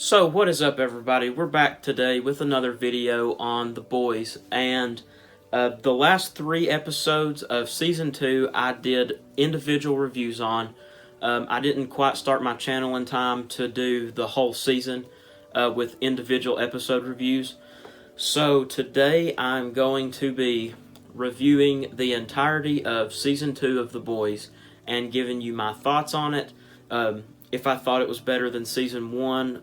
So what is up, everybody? We're back today with another video on The Boys, and the last 3 episodes of Season 2 I did individual reviews on. I didn't quite start my channel in time to do the whole season with individual episode reviews. So today I'm going to be reviewing the entirety of Season 2 of The Boys and giving you my thoughts on it. If I thought it was better than Season 1,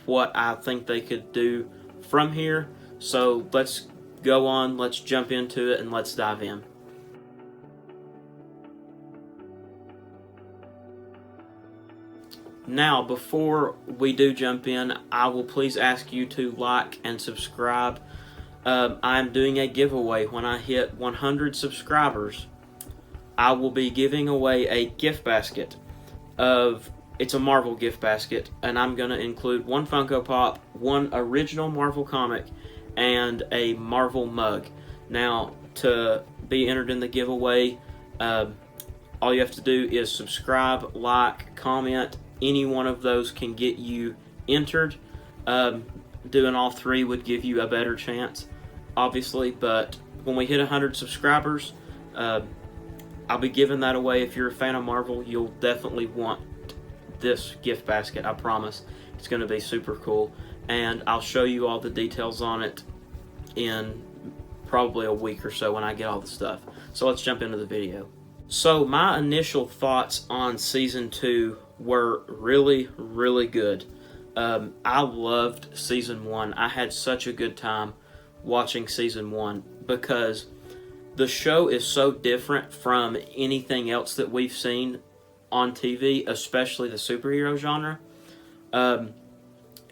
what I think they could do from here. So let's go on, let's jump into it, and let's dive in. Now, before we do jump in, I will please ask you to like and subscribe. I'm doing a giveaway. When I hit 100 subscribers, I will be giving away a gift basket of... It's a Marvel gift basket, and I'm going to include 1 Funko Pop, 1 original Marvel comic, and a Marvel mug. Now, to be entered in the giveaway, all you have to do is subscribe, like, comment. Any one of those can get you entered. Doing all 3 would give you a better chance, obviously, but when we hit 100 subscribers, I'll be giving that away. If you're a fan of Marvel, you'll definitely want this gift basket, I promise. It's going to be super cool, and I'll show you all the details on it in probably a week or so when I get all the stuff. So let's jump into the video. So my initial thoughts on Season 2 were really, really good. I loved Season 1. I had such a good time watching Season 1 because the show is so different from anything else that we've seen on TV, especially the superhero genre.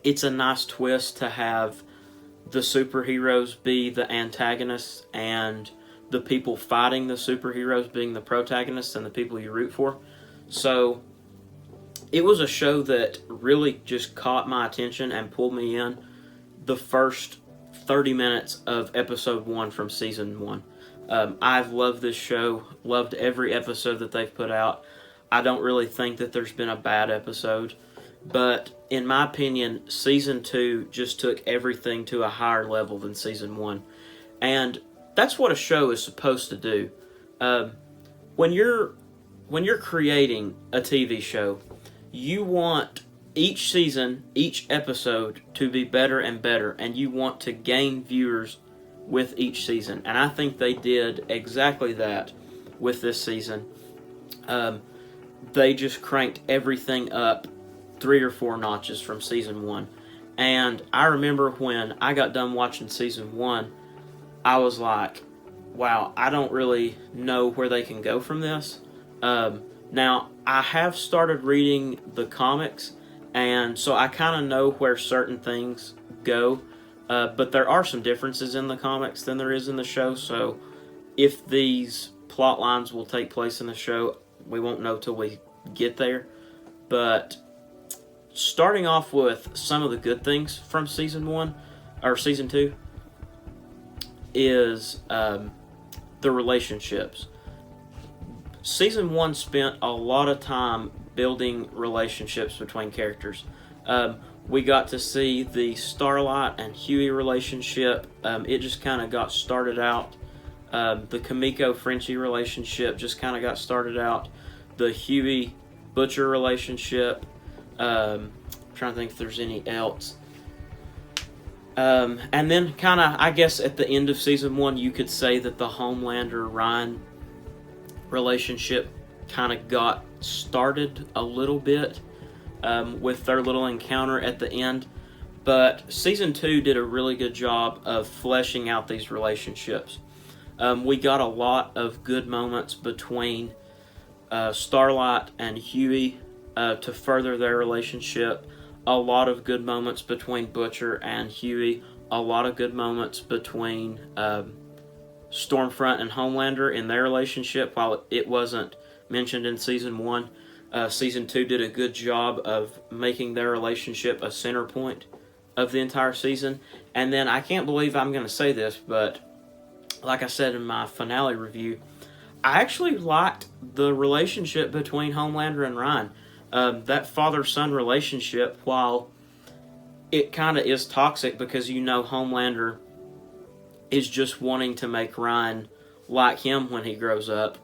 It's a nice twist to have the superheroes be the antagonists and the people fighting the superheroes being the protagonists and the people you root for. So it was a show that really just caught my attention and pulled me in the first 30 minutes of episode 1 from Season 1. I've loved this show, loved every episode that they've put out. I don't really think that there's been a bad episode, but in my opinion, Season 2 just took everything to a higher level than Season 1, and that's what a show is supposed to do. When you're creating a TV show, you want each season, each episode to be better and better, and you want to gain viewers with each season, and I think they did exactly that with this season. They just cranked everything up 3 or 4 notches from Season 1. And I remember when I got done watching Season 1, I was like, wow, I don't really know where they can go from this. Now, I have started reading the comics, and so I kind of know where certain things go. But there are some differences in the comics than there is in the show, so if these plot lines will take place in the show, we won't know till we get there. But starting off with some of the good things from Season 1 or Season 2 is the relationships. Season 1 spent a lot of time building relationships between characters. We got to see the Starlight and Huey relationship. It just kind of got started out. The Kimiko-Frenchie relationship just kind of got started out. The Huey-Butcher relationship. I'm trying to think if there's any else. And then kind of, I guess at the end of Season 1, you could say that the Homelander-Ryan relationship kind of got started a little bit with their little encounter at the end. But Season 2 did a really good job of fleshing out these relationships. We got a lot of good moments between Starlight and Huey to further their relationship. A lot of good moments between Butcher and Huey. A lot of good moments between Stormfront and Homelander in their relationship. While it wasn't mentioned in Season 1, Season 2 did a good job of making their relationship a center point of the entire season. And then, I can't believe I'm going to say this, but like I said in my finale review, I actually liked the relationship between Homelander and Ryan. That father-son relationship, while it kind of is toxic because Homelander is just wanting to make Ryan like him when he grows up.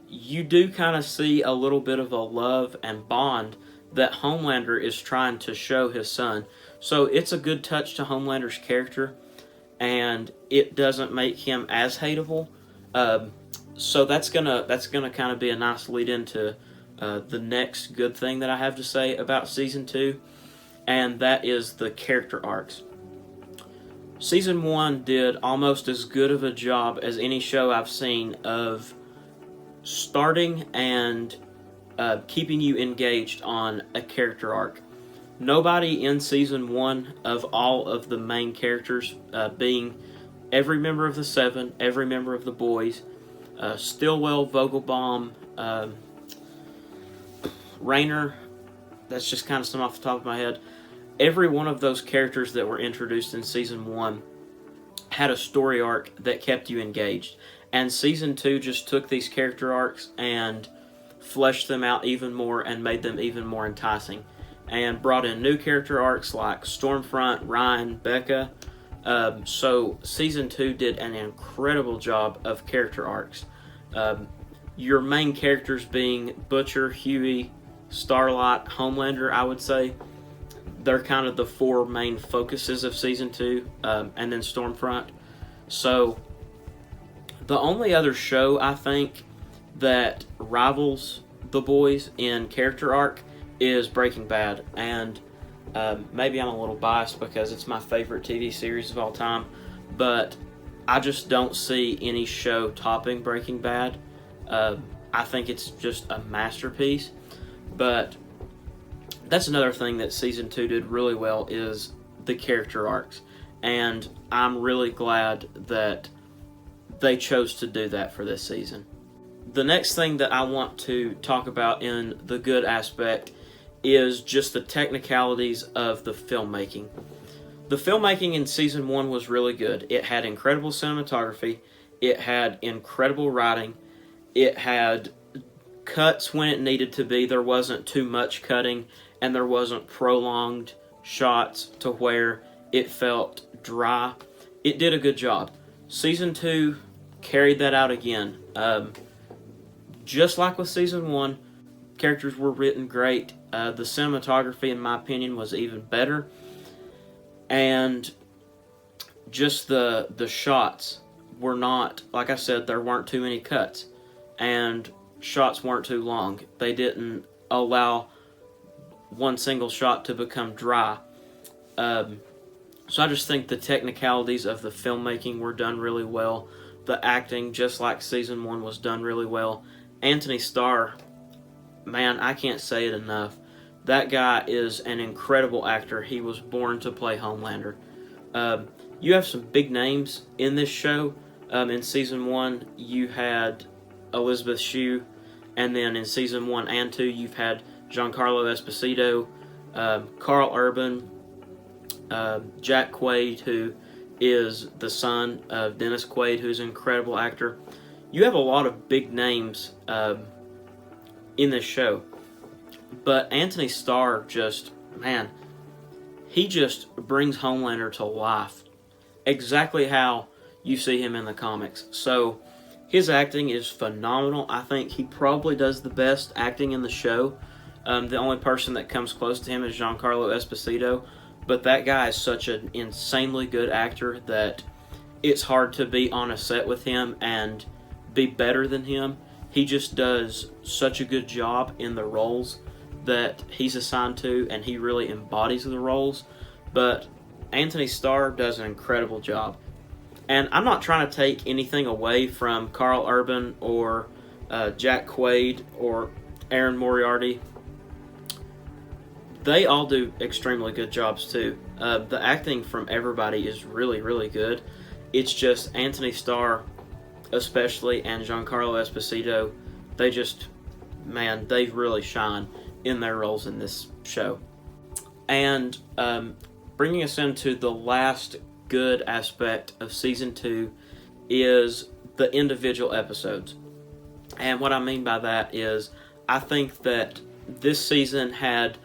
You do kind of see a little bit of a love and bond that Homelander is trying to show his son. So it's a good touch to Homelander's character, and it doesn't make him as hateable. So that's gonna kind of be a nice lead into the next good thing that I have to say about season 2, and that is the character arcs. Season 1 did almost as good of a job as any show I've seen of starting and keeping you engaged on a character arc. Nobody in Season 1 of all of the main characters, being every member of the Seven, every member of the Boys, Stillwell, Vogelbaum, Rayner, that's just kind of some off the top of my head. Every one of those characters that were introduced in Season 1 had a story arc that kept you engaged. And Season 2 just took these character arcs and fleshed them out even more and made them even more enticing. And brought in new character arcs like Stormfront, Ryan, Becca. So Season 2 did an incredible job of character arcs. Your main characters being Butcher, Huey, Starlight, Homelander, I would say. They're kind of the 4 main focuses of Season 2, and then Stormfront. So, the only other show, I think, that rivals The Boys in character arc is Breaking Bad. And maybe I'm a little biased because it's my favorite TV series of all time, but I just don't see any show topping Breaking Bad. I think it's just a masterpiece, but that's another thing that Season 2 did really well is the character arcs. And I'm really glad that they chose to do that for this season. The next thing that I want to talk about in the good aspect is just the technicalities of the filmmaking. The filmmaking in Season 1 was really good. It had incredible cinematography. It had incredible writing. It had cuts when it needed to be. There wasn't too much cutting, and there wasn't prolonged shots to where it felt dry. It did a good job. Season 2 carried that out again. Just like with Season 1, characters were written great. The cinematography, in my opinion, was even better. And just the shots were not, like I said, there weren't too many cuts. And shots weren't too long. They didn't allow one single shot to become dry. So I just think the technicalities of the filmmaking were done really well. The acting, just like Season 1, was done really well. Anthony Starr, man, I can't say it enough. That guy is an incredible actor. He was born to play Homelander. You have some big names in this show. In Season 1, you had Elizabeth Shue, and then in Season 1 and 2, you've had Giancarlo Esposito, Carl Urban, Jack Quaid, who is the son of Dennis Quaid, who's an incredible actor. You have a lot of big names in this show. But Anthony Starr just, man, he just brings Homelander to life. Exactly how you see him in the comics. So, his acting is phenomenal. I think he probably does the best acting in the show. The only person that comes close to him is Giancarlo Esposito. But that guy is such an insanely good actor that it's hard to be on a set with him and be better than him. He just does such a good job in the roles that he's assigned to, and he really embodies the roles. But Anthony Starr does an incredible job. And I'm not trying to take anything away from Carl Urban or Jack Quaid or Aaron Moriarty. They all do extremely good jobs too. The acting from everybody is really, really good. It's just Anthony Starr, especially, and Giancarlo Esposito, they just, man, they really shine in their roles in this show. And bringing us into the last good aspect of Season 2 is the individual episodes. And what I mean by that is I think that this season had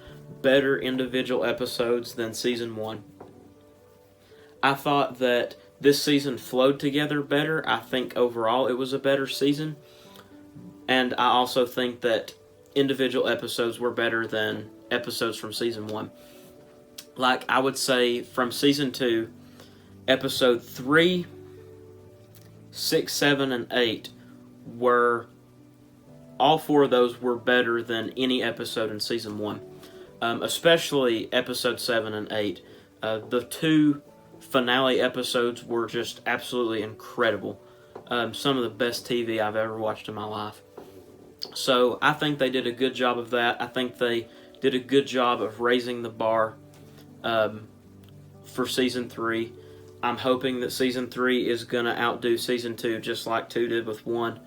better individual episodes than season 1. I thought that this season flowed together better. I think overall it was a better season. And I also think that individual episodes were better than episodes from season 1. Like, I would say from season 2, episode 3, 6, 7, and 8 were, all 4 of those were better than any episode in season 1. Especially episode 7 and 8. The 2 finale episodes were just absolutely incredible. Some of the best TV I've ever watched in my life. So I think they did a good job of that. I think they did a good job of raising the bar for season 3. I'm hoping that season 3 is going to outdo season 2, just like 2 did with 1.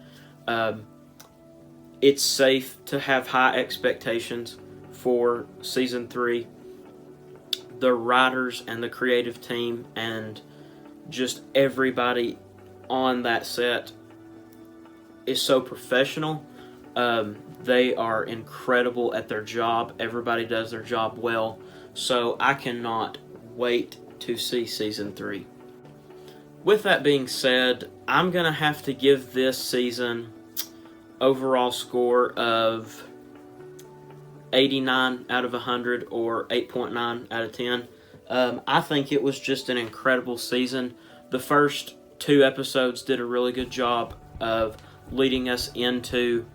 It's safe to have high expectations for season 3. The writers and the creative team and just everybody on that set is so professional. They are incredible at their job. Everybody does their job well. So I cannot wait to see season 3. With that being said, I'm going to have to give this season overall score of 89 out of 100 or 8.9 out of 10. I think it was just an incredible season. The first 2 episodes did a really good job of leading us into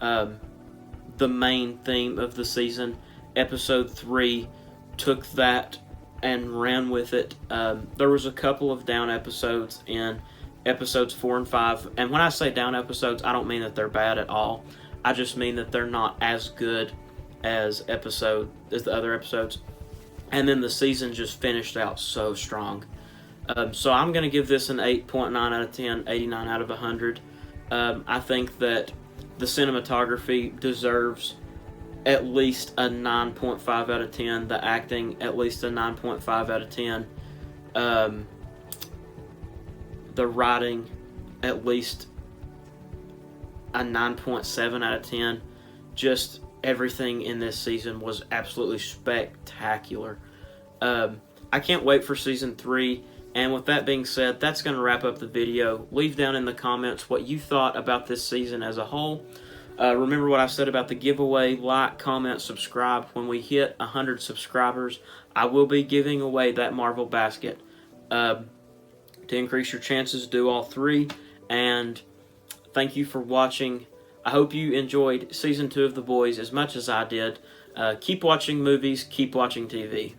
the main theme of the season. Episode 3 took that and ran with it. There was a couple of down episodes in episodes 4 and 5. And when I say down episodes, I don't mean that they're bad at all. I just mean that they're not as good as the other episodes. And then the season just finished out so strong. So I'm going to give this an 8.9 out of 10, 89 out of 100. I think that the cinematography deserves at least a 9.5 out of 10. The acting, at least a 9.5 out of 10. The writing, at least a 9.7 out of 10. Just everything in this season was absolutely spectacular. I can't wait for season 3. And with that being said, that's going to wrap up the video. Leave down in the comments what you thought about this season as a whole. Remember what I said about the giveaway. Like, comment, subscribe. When we hit 100 subscribers, I will be giving away that Marvel basket. To increase your chances, do all 3. And thank you for watching. I hope you enjoyed Season 2 of The Boys as much as I did. Keep watching movies. Keep watching TV.